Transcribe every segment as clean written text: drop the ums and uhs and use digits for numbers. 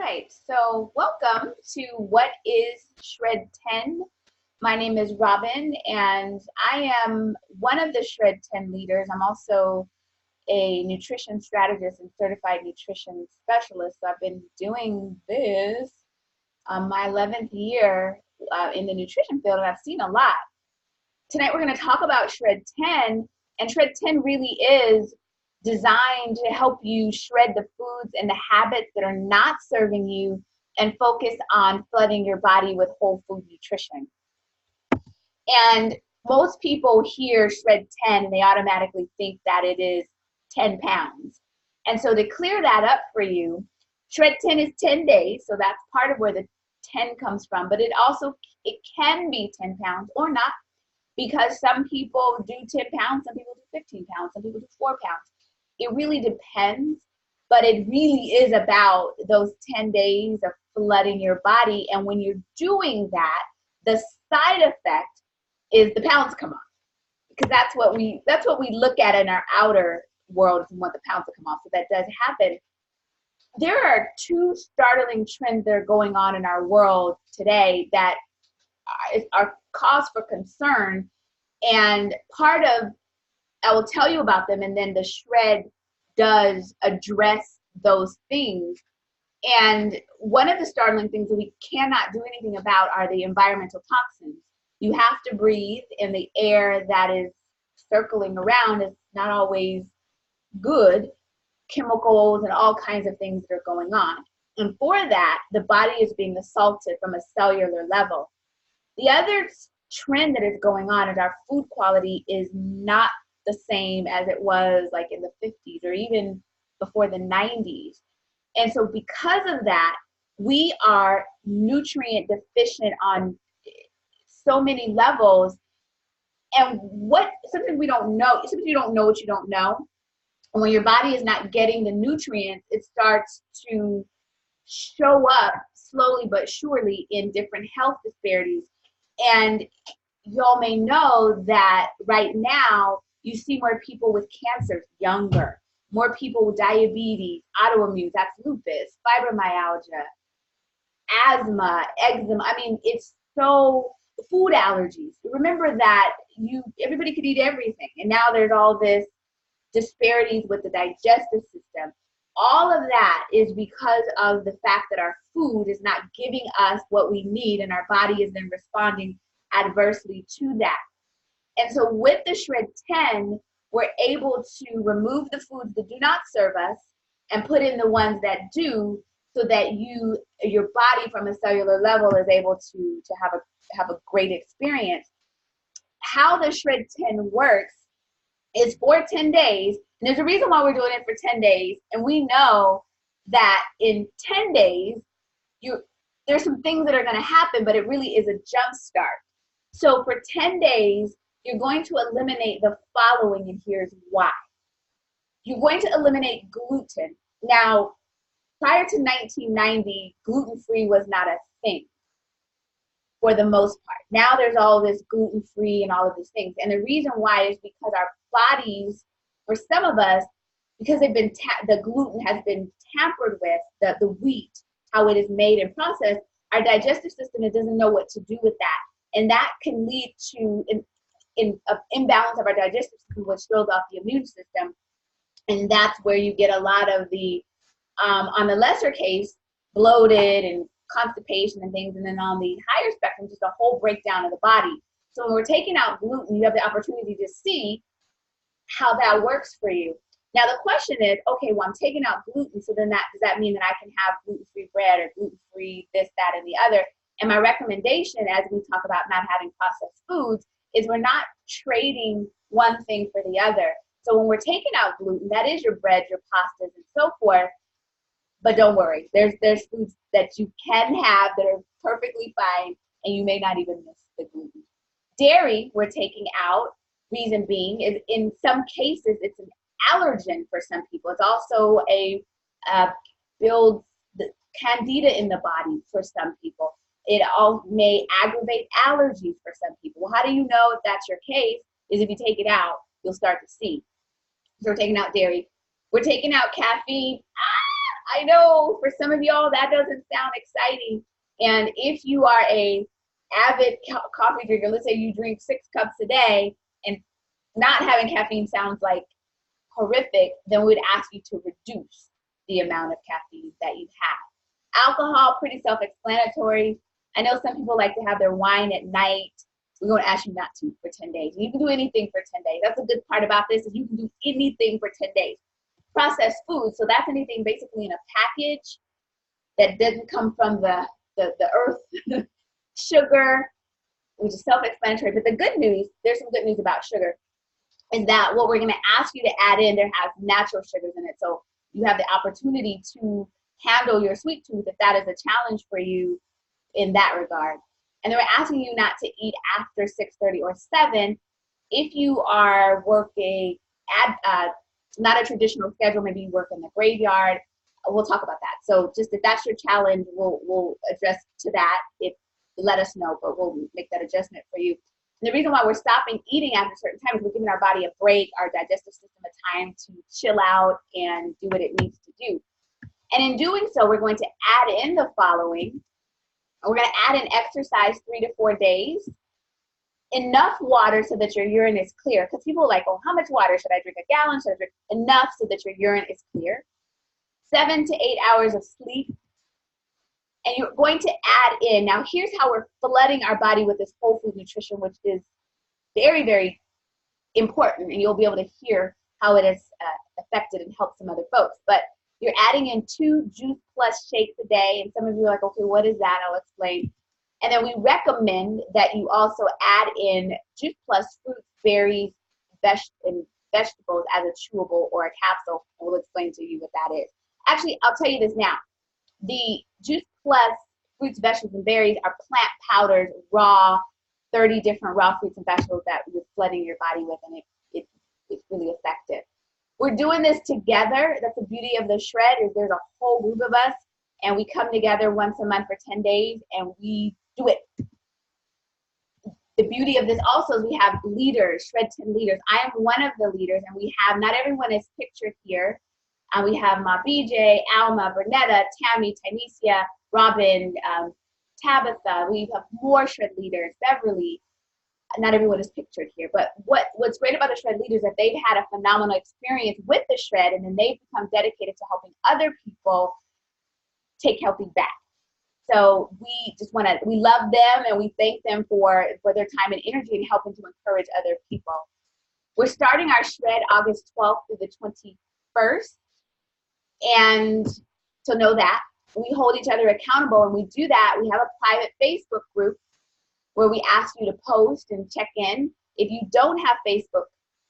right, so welcome to What is Shred 10? My name is Robin, and I am one of the Shred 10 leaders. I'm also a nutrition strategist and certified nutrition specialist. So I've been doing this my 11th year in the nutrition field, and I've seen a lot. Tonight we're going to talk about Shred 10, and Shred 10 really is designed to help you shred the foods and the habits that are not serving you and focus on flooding your body with whole food nutrition. And most people hear Shred 10 and they automatically think that it is 10 pounds. And so to clear that up for you, Shred 10 is 10 days, so that's part of where the 10 comes from, but it can be 10 pounds or not, because some people do 10 pounds, some people do 15 pounds, some people do 4 pounds. It really depends, but it really is about those 10 days of flooding your body. And when you're doing that, the side effect is the pounds come off, because that's what we look at in our outer world, if we want the pounds to come off. So that does happen. There are two startling trends that are going on in our world today that are cause for concern, and I will tell you about them, and then the Shred does address those things. And one of the startling things that we cannot do anything about are the environmental toxins. You have to breathe, and the air that is circling around is not always good. Chemicals and all kinds of things that are going on. And for that, the body is being assaulted from a cellular level. The other trend that is going on is our food quality is not the same as it was like in the 50s or even before the 90s. And so because of that, we are nutrient deficient on so many levels. And sometimes we don't know, sometimes you don't know what you don't know. And when your body is not getting the nutrients, it starts to show up slowly but surely in different health disparities. And y'all may know that right now you see more people with cancers younger, more people with diabetes, autoimmune, that's lupus, fibromyalgia, asthma, eczema. I mean, it's so food allergies. Remember that everybody could eat everything, and now there's all this disparities with the digestive system. All of that is because of the fact that our food is not giving us what we need, and our body is then responding adversely to that. And so with the Shred 10, we're able to remove the foods that do not serve us and put in the ones that do, so that your body from a cellular level is able to have a great experience. How the Shred 10 works is for 10 days. And there's a reason why we're doing it for 10 days. And we know that in 10 days, there's some things that are going to happen, but it really is a jump start. So for 10 days, you're going to eliminate the following, and here's why. You're going to eliminate gluten. Now, prior to 1990, gluten-free was not a thing for the most part. Now there's all this gluten-free and all of these things. And the reason why is because our bodies, for some of us, because the gluten has been tampered with, the wheat, how it is made and processed, our digestive system doesn't know what to do with that. And that can lead to an imbalance of our digestive system, which throws off the immune system. And that's where you get a lot of the, on the lesser case, bloated and constipation and things, and then on the higher spectrum, just a whole breakdown of the body. So when we're taking out gluten, you have the opportunity to see how that works for you. Now the question is, okay, well, I'm taking out gluten, so then does that mean that I can have gluten-free bread or gluten-free this, that, and the other? And my recommendation, as we talk about not having processed foods, is we're not trading one thing for the other. So when we're taking out gluten, that is your bread, your pastas, and so forth. But don't worry, there's foods that you can have that are perfectly fine, and you may not even miss the gluten. Dairy, we're taking out. Reason being is, in some cases, it's an allergen for some people. It's also builds the candida in the body for some people. It all may aggravate allergies for some people. Well, how do you know if that's your case? Is if you take it out, you'll start to see. So we're taking out dairy. We're taking out caffeine. I know for some of y'all that doesn't sound exciting. And if you are a avid coffee drinker, let's say you drink 6 cups a day, and not having caffeine sounds like horrific, then we'd ask you to reduce the amount of caffeine that you have. Alcohol, pretty self-explanatory. I know some people like to have their wine at night. We're going to ask you not to for 10 days. You can do anything for 10 days. That's the good part about this, is you can do anything for 10 days. Processed food, so that's anything basically in a package that doesn't come from the earth. Sugar, which is self-explanatory, but the good news, there's some good news about sugar, is that what we're going to ask you to add in, there has natural sugars in it. So you have the opportunity to handle your sweet tooth if that is a challenge for you in that regard. And then we're asking you not to eat after 6:30 or 7 if you are working at not a traditional schedule. Maybe you work in the graveyard. We'll talk about that. So just if that's your challenge, we'll address to that. If let us know, but we'll make that adjustment for you. And the reason why we're stopping eating after certain times is we're giving our body a break, our digestive system a time to chill out and do what it needs to do. And in doing so, we're going to add in the following. We're going to add in exercise 3 to 4 days, enough water so that your urine is clear. Because people are like, oh, how much water? Should I drink a gallon? Should I drink enough so that your urine is clear? 7 to 8 hours of sleep. And you're going to add in, now here's how we're flooding our body with this whole food nutrition, which is very, very important. And you'll be able to hear how it has affected and helped some other folks. But you're adding in 2 Juice Plus shakes a day. And some of you are like, okay, what is that? I'll explain. And then we recommend that you also add in Juice Plus fruits, berries, and vegetables as a chewable or a capsule. And we'll explain to you what that is. Actually, I'll tell you this now. The Juice Plus fruits, vegetables, and berries are plant powders, raw, 30 different raw fruits and vegetables that you're flooding your body with, and it's really effective. We're doing this together. That's the beauty of the shred, is there's a whole group of us, and we come together once a month for 10 days, and we do it. The beauty of this also is we have leaders, Shred 10 leaders. I am one of the leaders, and we have, not everyone is pictured here. We have Ma BJ, Alma, Bernetta, Tammy, Tynesia, Robin, Tabitha. We have more shred leaders, Beverly. Not everyone is pictured here, but what's great about the shred leaders is that they've had a phenomenal experience with the shred, and then they've become dedicated to helping other people take healthy back. So we love them, and we thank them for their time and energy in helping to encourage other people. We're starting our shred August 12th through the 21st. And so know that we hold each other accountable, and we do that. We have a private Facebook group where we ask you to post and check in. If you don't have Facebook,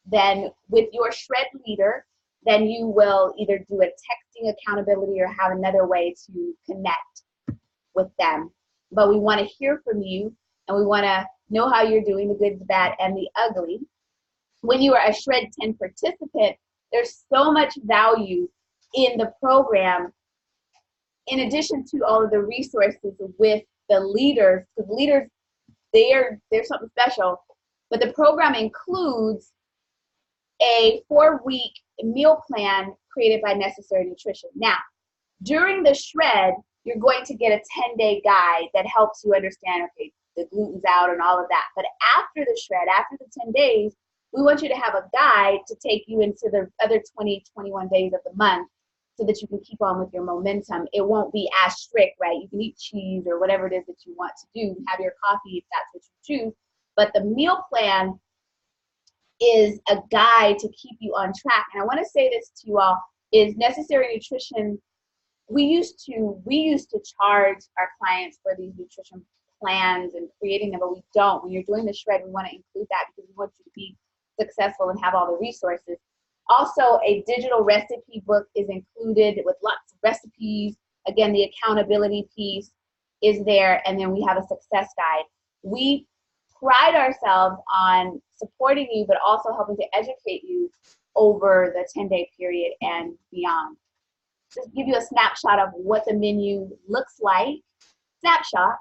then with your shred leader, then you will either do a texting accountability or have another way to connect with them. But we want to hear from you, and we want to know how you're doing, the good, the bad, and the ugly. When you are a Shred 10 participant, there's so much value in the program, in addition to all of the resources with the leaders, because leaders, they're something special, but the program includes a 4-week meal plan created by Necessary Nutrition. Now, during the shred, you're going to get a 10-day guide that helps you understand, okay, the gluten's out and all of that. But after the shred, after the 10 days, we want you to have a guide to take you into the other 20, 21 days of the month, so that you can keep on with your momentum. It won't be as strict, right? You can eat cheese or whatever it is that you want to do, have your coffee if that's what you choose. But the meal plan is a guide to keep you on track. And I want to say this to you all, is Necessary Nutrition, we used to charge our clients for these nutrition plans and creating them, but we don't. When you're doing the shred, we want to include that because we want you to be successful and have all the resources. Also, a digital recipe book is included with lots of recipes. Again, the accountability piece is there, and then we have a success guide. We pride ourselves on supporting you, but also helping to educate you over the 10-day period and beyond. Just give you a snapshot of what the menu looks like. Snapshot.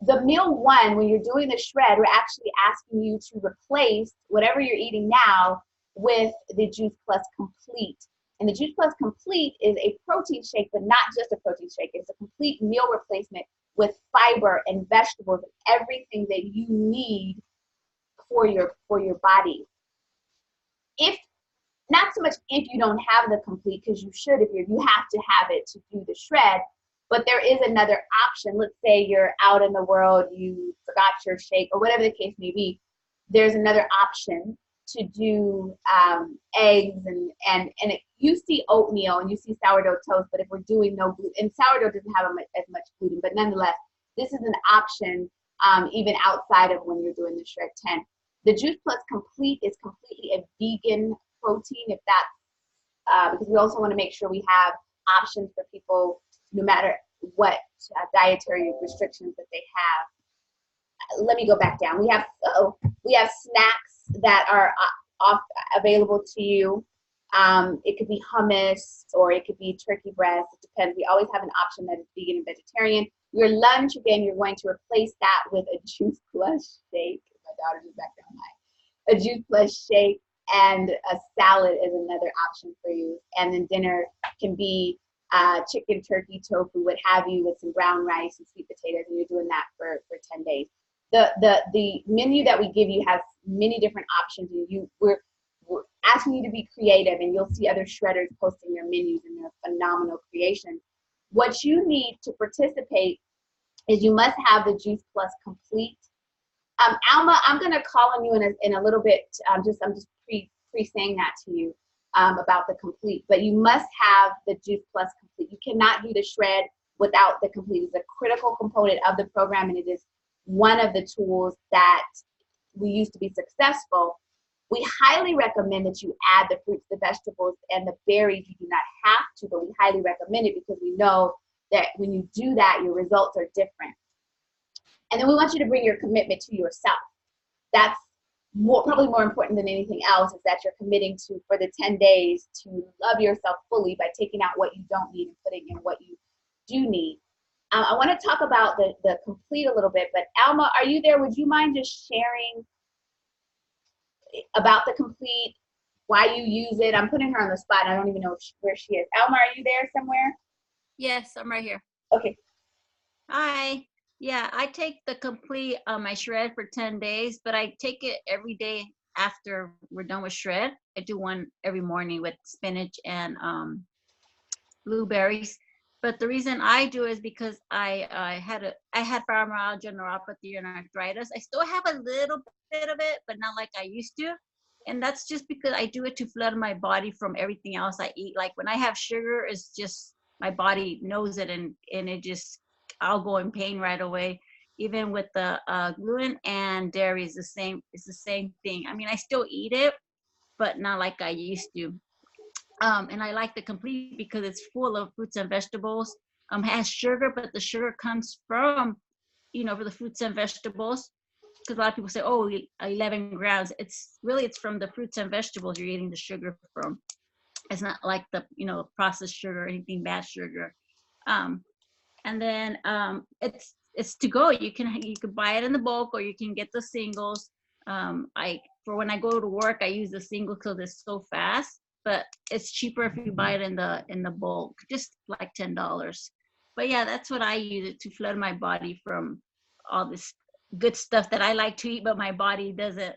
The meal 1, when you're doing the shred, we're actually asking you to replace whatever you're eating now with the Juice Plus Complete. And the Juice Plus Complete is a protein shake, but not just a protein shake. It's a complete meal replacement with fiber and vegetables and everything that you need for your body. If not so much if you don't have the complete, because you should, if you have to have it to do the shred, but there is another option. Let's say you're out in the world, you forgot your shake, or whatever the case may be. There's another option to do eggs and you see oatmeal and you see sourdough toast, but if we're doing no gluten, and sourdough doesn't have as much gluten, but nonetheless, this is an option even outside of when you're doing the Shred 10. The Juice Plus Complete is completely a vegan protein, if that's because we also want to make sure we have options for people no matter what dietary restrictions that they have. Let me go back down. We have snacks that are available to you. It could be hummus or it could be turkey breast. It depends. We always have an option that is vegan and vegetarian. Your lunch, again, you're going to replace that with a Juice Plus shake. My daughter just back down my. A Juice Plus shake and a salad is another option for you. And then dinner can be chicken, turkey, tofu, what have you, with some brown rice and sweet potatoes, and you're doing that for 10 days. The menu that we give you has many different options, and we're asking you to be creative, and you'll see other shredders posting their menus and their phenomenal creations. What you need to participate is you must have the Juice Plus Complete. Alma, I'm going to call on you in a little bit. I'm just pre-saying that to you about the Complete, but you must have the Juice Plus Complete. You cannot do the shred without the Complete. It's a critical component of the program, and it is one of the tools that we use to be successful. We highly recommend that you add the fruits, the vegetables, and the berries. You do not have to, but we highly recommend it because we know that when you do that, your results are different. And then we want you to bring your commitment to yourself. That's probably more important than anything else, is that you're committing to, for the 10 days, to love yourself fully by taking out what you don't need and putting in what you do need. I want to talk about the Complete a little bit, but Alma, are you there? Would you mind just sharing about the Complete, why you use it? I'm putting her on the spot. I don't even know where she is. Alma, are you there somewhere? Yes, I'm right here. Okay. Hi. Yeah, I take the Complete my shred for 10 days, but I take it every day after we're done with shred. I do one every morning with spinach and blueberries. But the reason I do is because I had fibromyalgia, neuropathy, and arthritis. I still have a little bit of it, but not like I used to. And that's just because I do it to flood my body from everything else I eat. Like when I have sugar, it's just my body knows it, and it just, I'll go in pain right away. Even with the gluten and dairy is the same. It's the same thing. I mean, I still eat it, but not like I used to. And I like the Complete because it's full of fruits and vegetables. Has sugar, but the sugar comes from, for the fruits and vegetables. Because a lot of people say, oh, 11 grams. It's from the fruits and vegetables you're getting the sugar from. It's not like the, processed sugar or anything bad sugar. And then it's to go. You can buy it in the bulk, or you can get the singles. For when I go to work, I use the single because it's so fast. But it's cheaper if you buy it in the bulk, just like $10. But yeah, that's what I use it to flood my body from all this good stuff that I like to eat, but my body doesn't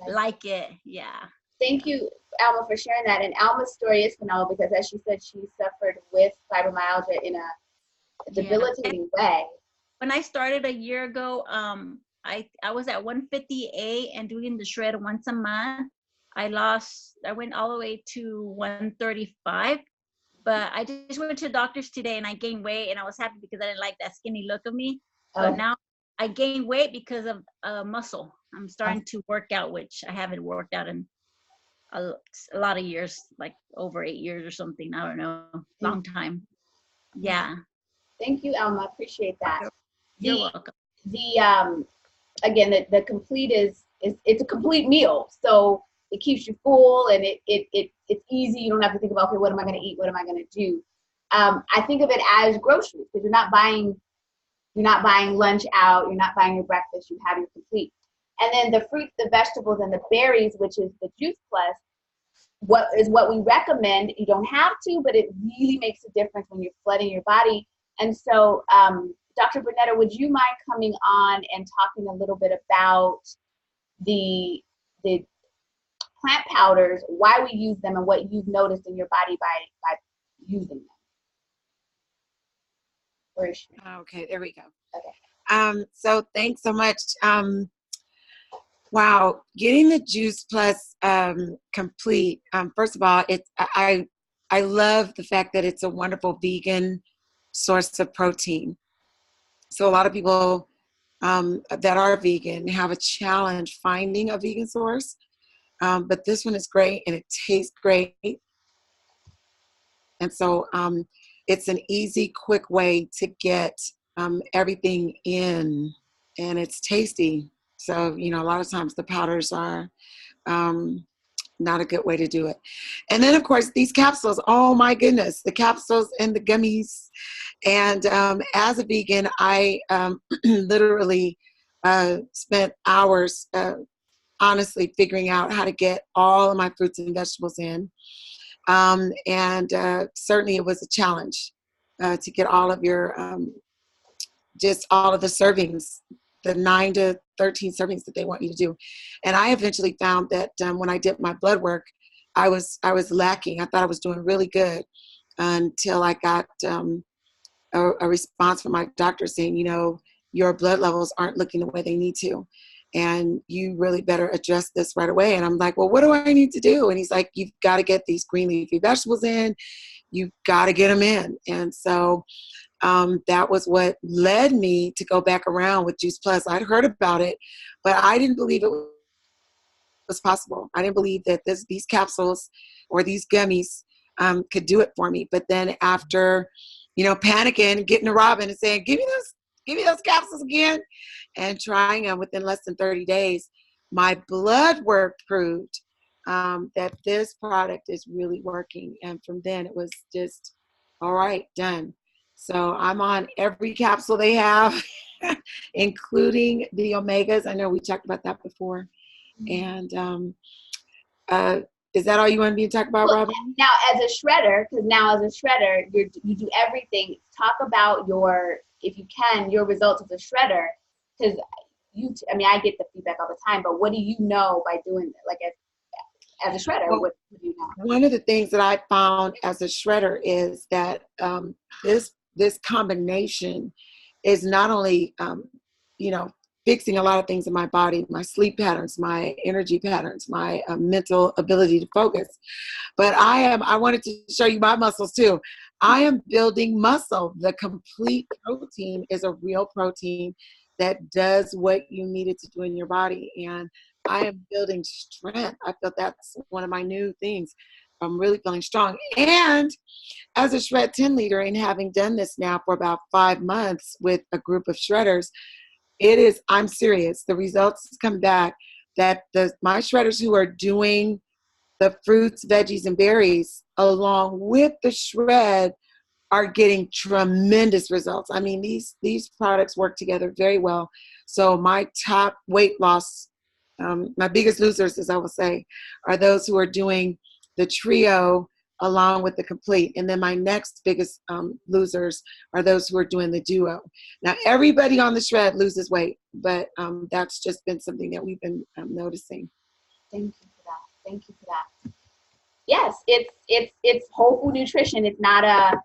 like it. Yeah. Thank you, Alma, for sharing that. And Alma's story is phenomenal because, as she said, she suffered with fibromyalgia in a debilitating way. When I started a year ago, I was at 158 and doing the shred once a month. I went all the way to 135, but I just went to the doctors today and I gained weight, and I was happy because I didn't like that skinny look of me. But now I gained weight because of muscle. I'm starting to work out, which I haven't worked out in a lot of years, like over 8 years or something. I don't know, long time. Yeah. Thank you, Alma. Appreciate that. You're welcome. Again, the Complete it's a complete meal, so it keeps you full, and it's easy. You don't have to think about, okay, what am I going to eat? What am I going to do? I think of it as groceries, because you're not buying lunch out. You're not buying your breakfast. You have your Complete. And then the fruits, the vegetables, and the berries, which is the Juice Plus. what we recommend. You don't have to, but it really makes a difference when you're flooding your body. And so, Dr. Bernetta, would you mind coming on and talking a little bit about the plant powders, why we use them, and what you've noticed in your body by using them? Where is she? Okay, there we go. Okay. So thanks so much. Wow, getting the Juice Plus complete. First of all, I love the fact that it's a wonderful vegan source of protein. So a lot of people that are vegan have a challenge finding a vegan source, but this one is great and it tastes great. And so it's an easy, quick way to get everything in, and it's tasty. So, you know, a lot of times the powders are not a good way to do it. And then, of course, these capsules, oh my goodness, the capsules and the gummies. And as a vegan, I literally spent hours, honestly, figuring out how to get all of my fruits and vegetables in. And certainly it was a challenge to get all of your, just all of the servings, the 9 to 13 servings that they want you to do. And I eventually found that when I did my blood work, I was lacking. I thought I was doing really good until I got a response from my doctor saying, you know, your blood levels aren't looking the way they need to. And you really better address this right away. And I'm like, well, what do I need to do? And he's like, you've got to get these green leafy vegetables in. You've got to get them in. And so that was what led me to go back around with Juice Plus. I'd heard about it, but I didn't believe it was possible. I didn't believe that these capsules or these gummies could do it for me. But then after, you know, panicking, getting to Robin and saying, give me those capsules again, and trying them within less than 30 days, my blood work proved that this product is really working. And from then it was just, all right, done. So I'm on every capsule they have, including the omegas. I know we talked about that before. And is that all you want me to talk about, Well, Robin? now, as a shredder, you do everything. Talk about if you can, your results as a shredder, because I get the feedback all the time. But what do you know by doing it? Like as a shredder, Well, what do you know? one of the things that I found as a shredder is that this combination is not only you know, fixing a lot of things in my body, my sleep patterns, my energy patterns, my mental ability to focus, but I wanted to show you my muscles too. I am building muscle. The complete protein is a real protein that does what you need it to do in your body. And I am building strength. I feel that's one of my new things. I'm really feeling strong. And as a Shred 10 leader, and having done this now for about 5 months with a group of shredders, I'm serious. The results come back that my shredders who are doing the fruits, veggies, and berries along with the shred are getting tremendous results. I mean, these products work together very well. So my top weight loss, my biggest losers, as I will say, are those who are doing the trio along with the complete. And then my next biggest losers are those who are doing the duo. Now, everybody on the shred loses weight, but that's just been something that we've been noticing. Thank you for that. Thank you for that. Yes, it's whole food nutrition. It's not a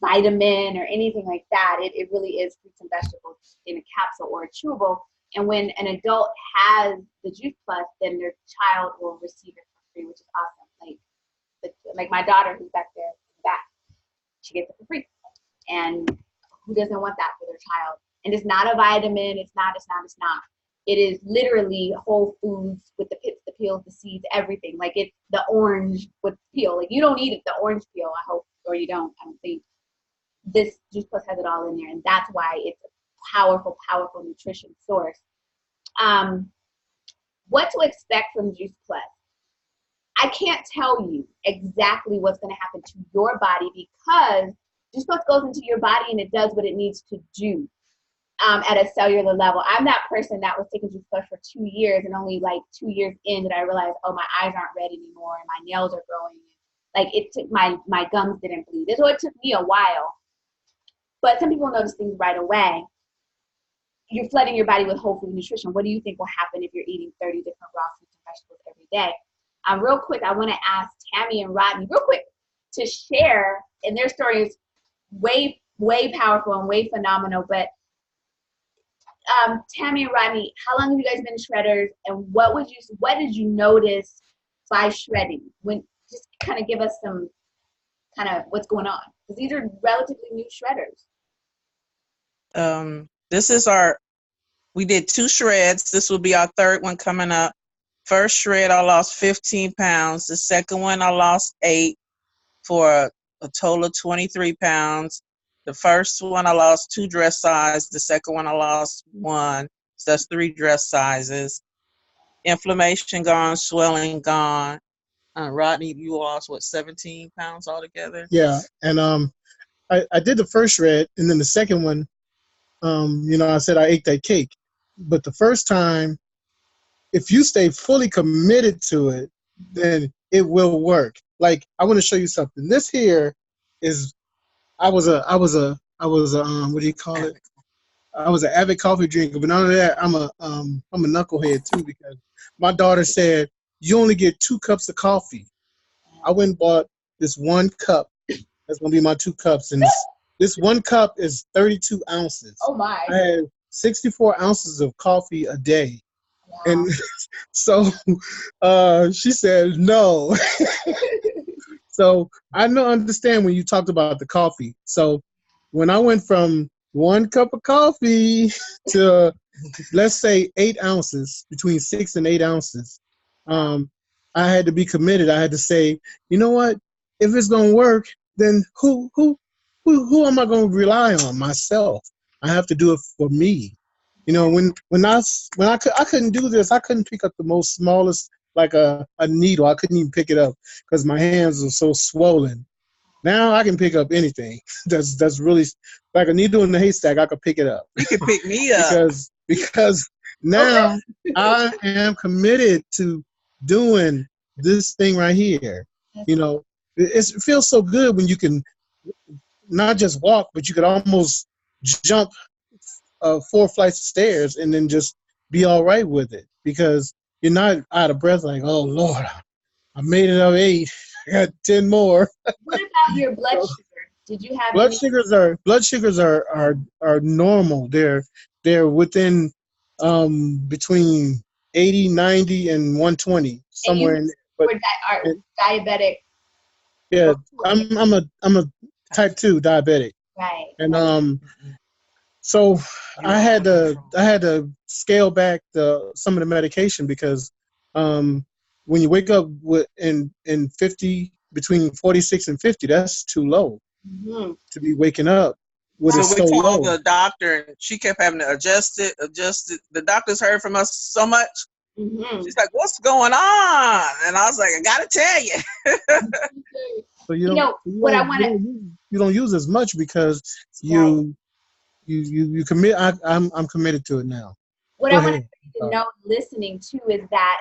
vitamin or anything like that. It really is fruits and vegetables in a capsule or a chewable. And when an adult has the Juice Plus, then their child will receive it for free, which is awesome. Like my daughter who's back there in the back, she gets it for free. And who doesn't want that for their child? And it's not a vitamin. It's not. It is literally whole foods with the pits, the peels, the seeds, everything. Like it's the orange with the peel. Like you don't eat it, the orange peel, I hope, or you don't, I don't think. This Juice Plus has it all in there, and that's why it's a powerful, powerful nutrition source. What to expect from Juice Plus? I can't tell you exactly what's going to happen to your body because Juice Plus goes into your body and it does what it needs to do. at a cellular level. I'm that person that was taking Juice Plus for 2 years, and only like 2 years in did I realize, oh, my eyes aren't red anymore, and my nails are growing. Like it took my gums didn't bleed. So it took me a while. But some people notice things right away. You're flooding your body with whole food nutrition. What do you think will happen if you're eating 30 different raw fruits and vegetables every day? Real quick, I want to ask Tammy and Rodney real quick to share, and their story is way, way powerful and way phenomenal. But Tammy and Rodney, how long have you guys been shredders, and what did you notice by shredding? Just kind of give us some kind of what's going on, because these are relatively new shredders. We did 2 shreds. This will be our 3rd one coming up. First shred, I lost 15 pounds. The second one, I lost 8 for a total of 23 pounds. The first one, I lost 2 dress sizes. The second one, I lost 1. So that's 3 dress sizes. Inflammation gone, swelling gone. Rodney, you lost, 17 pounds altogether? Yeah, and I did the first shred, and then the second one, I said I ate that cake. But the first time, if you stay fully committed to it, then it will work. Like, I want to show you something. This here is, I was a what do you call it? I was an avid coffee drinker, but none of that. I'm a knucklehead too, because my daughter said you only get 2 cups of coffee. I went and bought this 1 cup. That's gonna be my 2 cups, and this 1 cup is 32 ounces. Oh my! I had 64 ounces of coffee a day. Wow. And so she said no. So I understand when you talked about the coffee. So when I went from 1 cup of coffee to, let's say, 8 ounces, between 6 and 8 ounces, I had to be committed. I had to say, you know what? If it's gonna work, then who am I gonna rely on? Myself. I have to do it for me. When I couldn't do this, I couldn't pick up the most smallest, like a needle. I couldn't even pick it up because my hands are so swollen. Now I can pick up anything. That's really like a needle in the haystack. I can pick it up. You can pick me up. because now I am committed to doing this thing right here. It feels so good when you can not just walk, but you could almost jump 4 flights of stairs and then just be all right with it, because you're not out of breath like, oh Lord, I made it up 8, I got 10 more. What about your blood sugar? Did you have blood sugars are normal. They're within between 80, 90 and 120, somewhere in there. Are diabetic? Yeah, I'm a type 2 diabetic. Right. And so I had to scale back some of the medication, because when you wake up in 50, between 46 and 50, that's too low to be waking up. So we told low. the doctor, and she kept having to adjust it. The doctors heard from us so much. Mm-hmm. She's like, "What's going on?" And I was like, "I gotta tell you." So you don't use as much because you commit. I'm committed to it now. What I want you to know, listening to, is that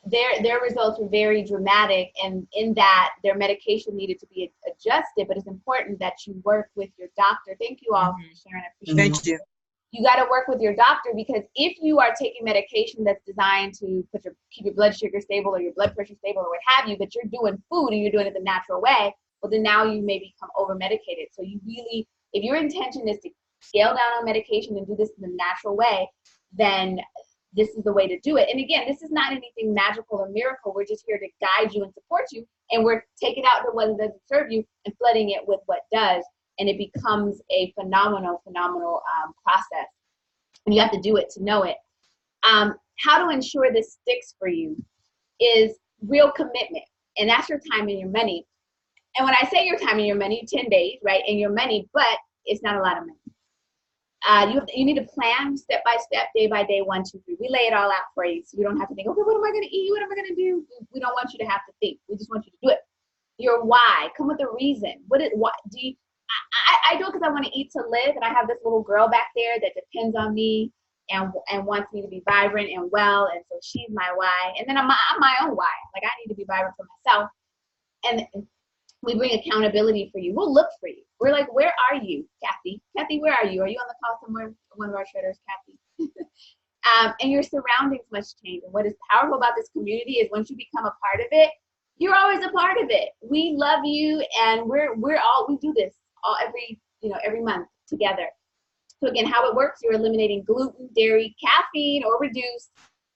their results were very dramatic, and in that their medication needed to be adjusted. But it's important that you work with your doctor. Thank you all for sharing. I appreciate it. Thank you. You got to work with your doctor, because if you are taking medication that's designed to keep your blood sugar stable or your blood pressure stable or what have you, but you're doing food and you're doing it the natural way, well, then now you may become over medicated. So you really, if your intention is to scale down on medication and do this in the natural way, then this is the way to do it. And again, this is not anything magical or miracle. We're just here to guide you and support you, and we're taking out the one that doesn't serve you and flooding it with what does. And it becomes a phenomenal process. And you have to do it to know it. How to ensure this sticks for you is real commitment. And that's your time and your money. And when I say your time and your money, 10 days, right, and your money, but it's not a lot of money. You need to plan step by step, day by day, 1, 2, 3. We lay it all out for you, so you don't have to think, okay, what am I going to eat? What am I going to do? We don't want you to have to think. We just want you to do it. Your why. Come with a reason. I do it because I want to eat to live, and I have this little girl back there that depends on me and wants me to be vibrant and well, and so she's my why. And then I'm my own why. Like, I need to be vibrant for myself, and we bring accountability for you. We'll look for you. We're like, where are you, Kathy? Kathy, where are you? Are you on the call somewhere? One of our shredders, Kathy. And your surroundings must change. And what is powerful about this community is once you become a part of it, you're always a part of it. We love you, and we do this all every month together. So again, how it works, you're eliminating gluten, dairy, caffeine, or reduced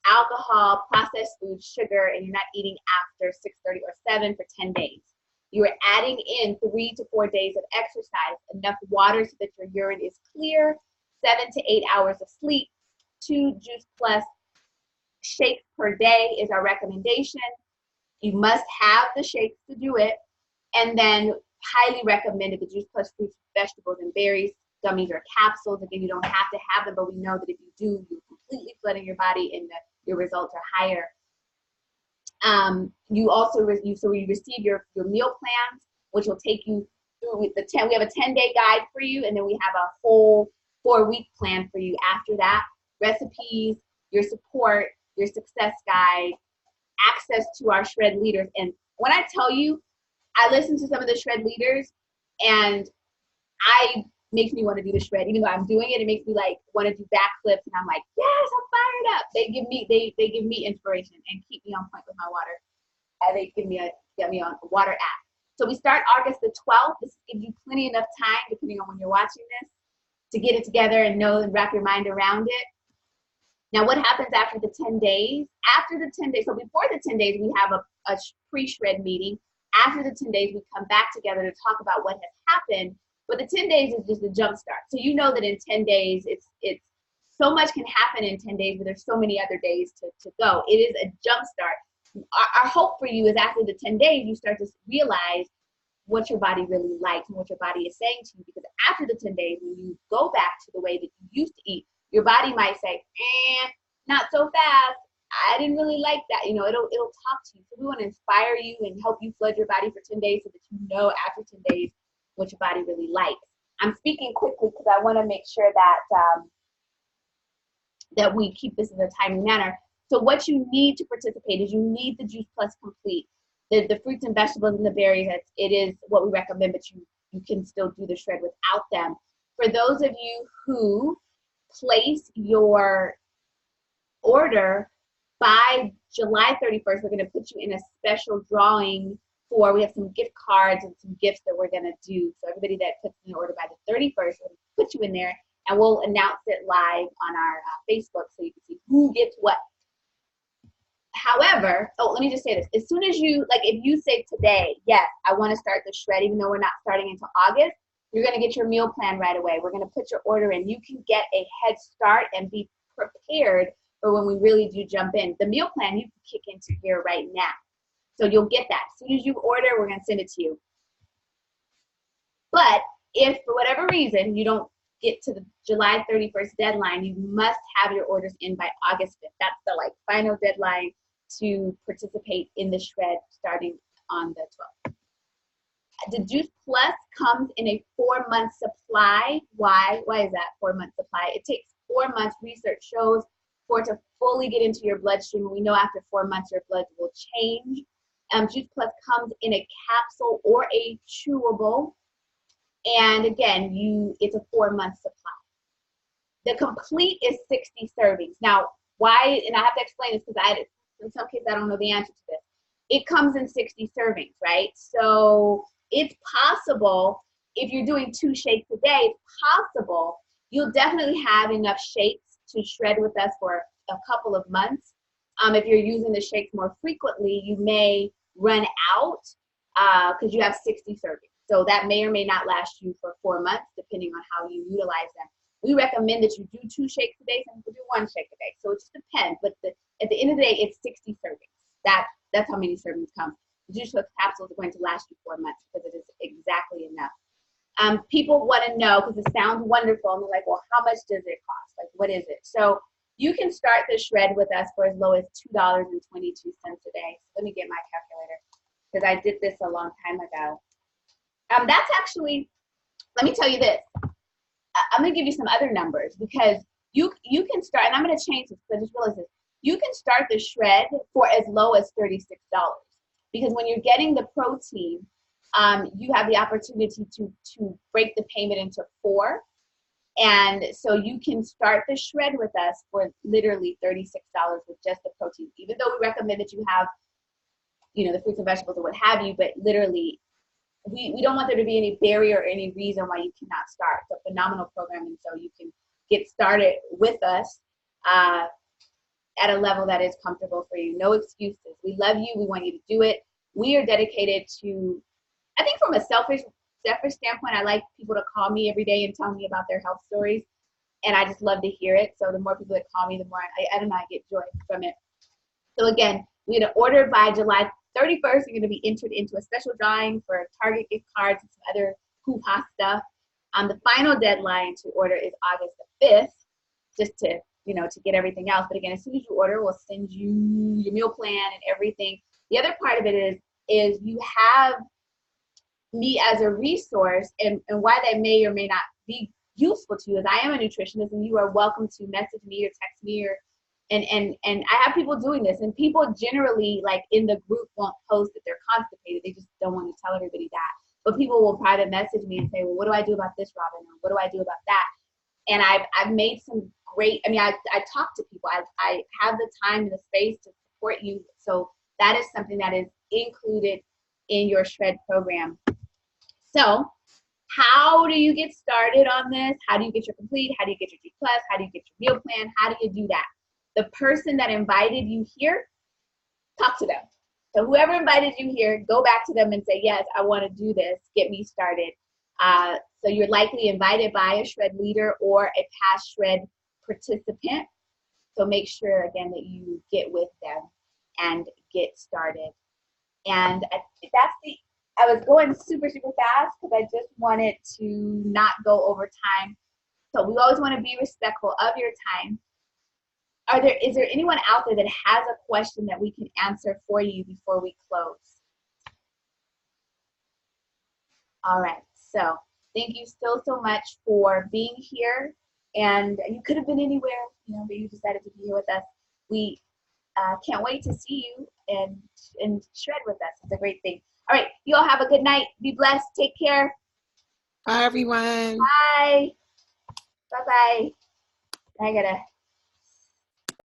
alcohol, processed food, sugar, and you're not eating after 6:30 or 7 for 10 days. You are adding in 3 to 4 days of exercise, enough water so that your urine is clear, 7 to 8 hours of sleep, 2 Juice Plus shakes per day is our recommendation. You must have the shakes to do it. And then highly recommended the Juice Plus fruits, vegetables, and berries, gummies or capsules. Again, you don't have to have them, but we know that if you do, you're completely flooding your body and your results are higher. You also you receive your meal plans, which will take you through we have a 10-day guide for you, and then we have a whole 4-week plan for you after that. Recipes, your support, your success guide, access to our shred leaders. And when I tell you, I listen to some of the shred leaders, and makes me want to do the shred. Even though I'm doing it, it makes me like want to do backflips, and I'm like, yes, I'm fired up. They give me inspiration and keep me on point with my water. And they get me on a water app. So we start August the 12th. This gives you plenty enough time, depending on when you're watching this, to get it together and know and wrap your mind around it. Now, what happens after the 10 days? After the 10 days, so before the 10 days, we have a pre-shred meeting. After the 10 days, we come back together to talk about what has happened. But the 10 days is just a jump start. So you know that in 10 days, it's so much can happen in 10 days, but there's so many other days to go. It is a jump start. Our hope for you is after the 10 days, you start to realize what your body really likes and what your body is saying to you. Because after the 10 days, when you go back to the way that you used to eat, your body might say, not so fast. I didn't really like that. It'll talk to you. So we want to inspire you and help you flood your body for 10 days so that you know after 10 days what your body really likes. I'm speaking quickly because I want to make sure that we keep this in a timely manner. So what you need to participate is you need the Juice Plus Complete. The fruits and vegetables and the berries, it is what we recommend, but you can still do the shred without them. For those of you who place your order by July 31st, we're going to put you in a special drawing we have some gift cards and some gifts that we're going to do. So everybody that puts in an order by the 31st, we're going to put you in there, and we'll announce it live on our Facebook so you can see who gets what. However, let me just say this. As soon as if you say today, yes, I want to start the shred, even though we're not starting until August, you're going to get your meal plan right away. We're going to put your order in. You can get a head start and be prepared for when we really do jump in. The meal plan you can kick into here right now. So you'll get that. As soon as you order, we're going to send it to you. But if for whatever reason you don't get to the July 31st deadline, you must have your orders in by August 5th. That's the final deadline to participate in the shred starting on the 12th. The Juice Plus comes in a 4-month supply. Why? Why is that 4-month supply? It takes 4 months, research shows, for it to fully get into your bloodstream. We know after 4 months your blood will change. Juice Plus comes in a capsule or a chewable. And again, it's a 4-month supply. The Complete is 60 servings. Now, why, and I have to explain this because in some cases I don't know the answer to this. It comes in 60 servings, right? So it's possible, if you're doing 2 shakes a day, it's possible you'll definitely have enough shakes to shred with us for a couple of months. If you're using the shakes more frequently, you may run out because you have 60 servings. So that may or may not last you for 4 months, depending on how you utilize them. We recommend that you do 2 shakes a day. Some people do 1 shake a day. So it just depends. But at the end of the day, it's 60 servings. That's how many servings come. The Juice Plus capsules are going to last you 4 months because it is exactly enough. People want to know, because it sounds wonderful, and they're like, well, how much does it cost? What is it? So you can start the shred with us for as low as $2.22 a day. So let me get my calculator because I did this a long time ago. That's actually let me tell you this. I'm gonna give you some other numbers because you can start, and I'm gonna change this because I just realized this. You can start the shred for as low as $36 because when you're getting the protein, you have the opportunity to break the payment into 4. And so you can start the shred with us for literally $36 with just the protein, even though we recommend that you have, you know, the fruits and vegetables or what have you, but literally we don't want there to be any barrier or any reason why you cannot start. It's a phenomenal program, and so you can get started with us at a level that is comfortable for you. No excuses. We love you. We want you to do it. We are dedicated to, I think from a selfish standpoint, I like people to call me every day and tell me about their health stories, and I just love to hear it. So the more people that call me, the more I don't know, I get joy from it. So again, we're going to order by July 31st. You're going to be entered into a special drawing for Target gift cards and some other hoo-ha stuff. The final deadline to order is August the 5th, just to, you know, to get everything else. But again, as soon as you order, we'll send you your meal plan and everything. The other part of it is you have me as a resource, and why that may or may not be useful to you is I am a nutritionist, and you are welcome to message me or text me or and I have people doing this, and people generally, like in the group, won't post that they're constipated. They just don't want to tell everybody that. But people will private message me and say, well, what do I do about this, Robin? Or what do I do about that? And I've made some great, I mean, I talk to people. I have the time and the space to support you. So that is something that is included in your shred program. So how do you get started on this? How do you get your complete? How do you get your G+? How do you get your meal plan? How do you do that? The person that invited you here, talk to them. So whoever invited you here, go back to them and say, yes, I want to do this. Get me started. So you're likely invited by a shred leader or a past shred participant. So make sure, again, that you get with them and get started. And I was going super, super fast because I just wanted to not go over time. So we always want to be respectful of your time. Is there anyone out there that has a question that we can answer for you before we close? All right, so thank you so much for being here. And you could have been anywhere, you know, but you decided to be here with us. We can't wait to see you and shred with us. It's a great thing. All right, you all have a good night. Be blessed. Take care. Bye, everyone. Bye. Bye-bye. I gotta